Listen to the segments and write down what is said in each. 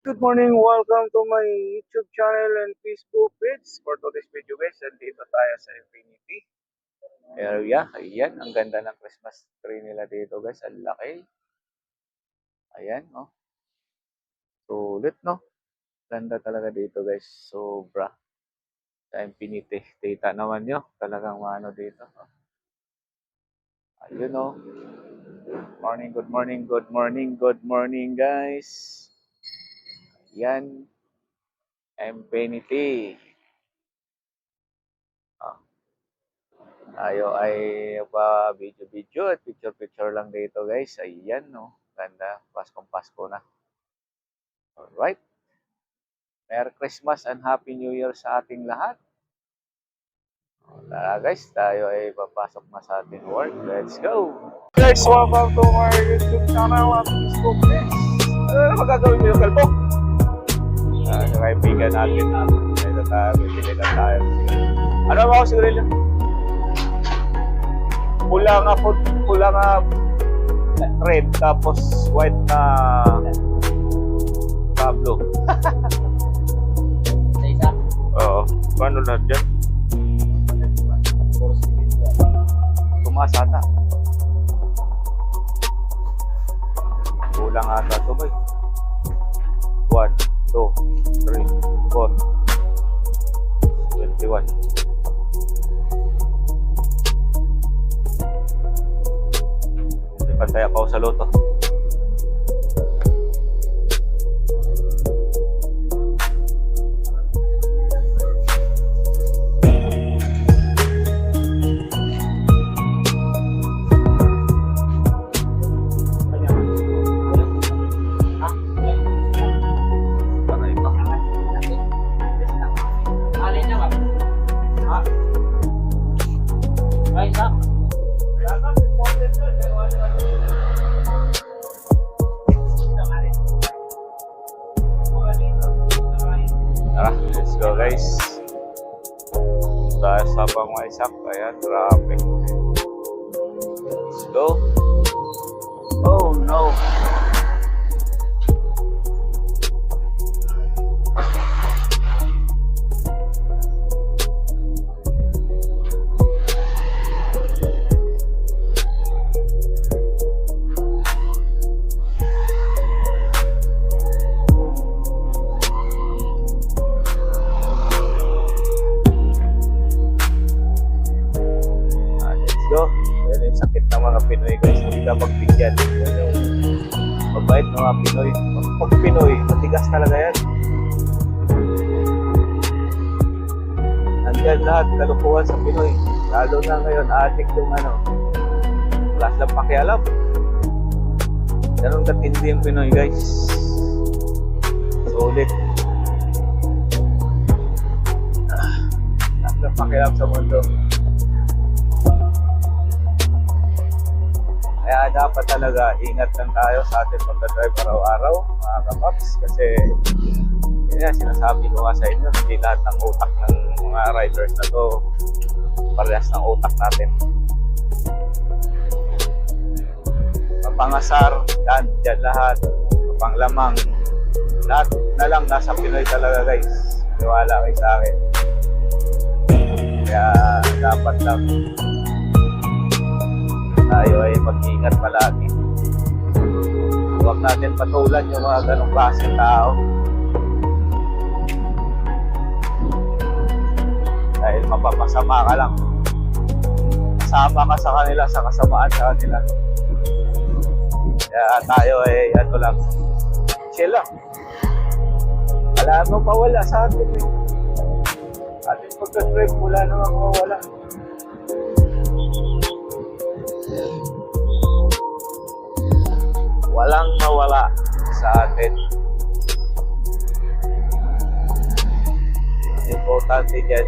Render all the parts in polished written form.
Good morning, welcome to my YouTube channel and Facebook page. For today's video guys, nandito tayo sa Infinity area. Ayan, ang ganda ng Christmas tree nila dito guys. Ang laki. Ayan, no? Sulit, no? Ganda talaga dito guys. Sobra. Sa Infinity. Kita naman nyo. Talagang ano dito. Ayun, no? Morning, good morning, good morning, good morning guys. Ayan. Infinity. Tayo ay pa video-video at picture-picture lang dito guys. Ayan no. Ganda. Paskong-Pasko na. Alright. Merry Christmas and Happy New Year sa ating lahat. Tara guys, tayo ay papasok na sa ating work. Let's go! Guys, welcome to our YouTube channel at Facebook page. Magagawin mo yung kalbo? Kaibigan natin. Ito tayo, bibili na tayo. Ano ba ako sigurilo? Pula nga red tapos white na blue. Oo. Paano na dyan? Tumasata. Kulang ata ito boy. 1, 2, 3, 4 21. Pantay ako sa loto. Tara, let's go guys. Tayo sa pang-isap. Ayan, traffic. Let's go. Oh no. Yan yung sakit ng mga Pinoy guys, hindi ka magbigyan. Yan yung mabait ng mga Pinoy. Pag Pinoy, matigas talaga yan. Nandiyan lahat, kalukuhan sa Pinoy. Lalo na ngayon, adik yung wala silang pakialam. Ganun katindi yung Pinoy guys. Sulit. Wala silang pakialam sa mundo. Kaya dapat talaga ingat lang tayo sa ating pagdadrive araw-araw, mga kapaps. Kasi yun yan, sinasabi ko nga sa inyo, hindi lahat ng utak ng mga riders na to parehas ng utak natin. Mapangasar, dyan lahat, mapanglamang, lahat na lang nasa Pinoy talaga guys. Niwala kayo sa akin. Kaya dapat lang tayo ay mag-ingat palagi. Huwag natin patulan yung mga ganong klaseng tao. Dahil mapapasama ka lang. Kasama ka sa kanila, sa kasamaan sa kanila. Kaya tayo ay lang, chill lang. Wala namang mawala sa atin eh. Ating pagka-drive, wala namang mawala. Walang mawala sa atin. Importante dyan,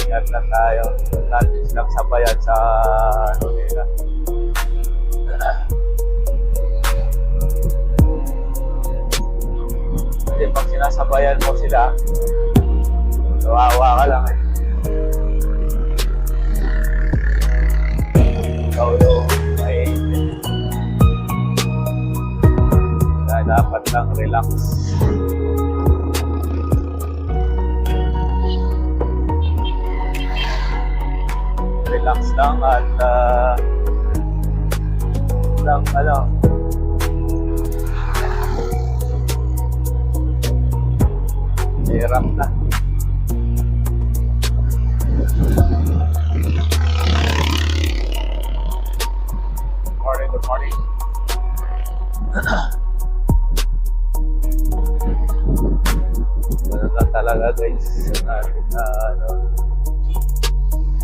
ingat lang tayo. Natin silang sabayan sa nila. Kasi pag sinasabayan mo sila, kawawa ka lang eh. Ikaw yung may Kaya dapat lang relax. Relax lang at lang hirap na. Good morning. Ganun lang talaga guys.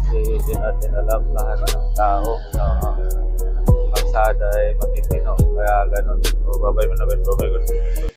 Hindi natin alam lahat ng tao na kalsada ay matitino. Kaya ganun. So, babay mo na guys. Babay ko.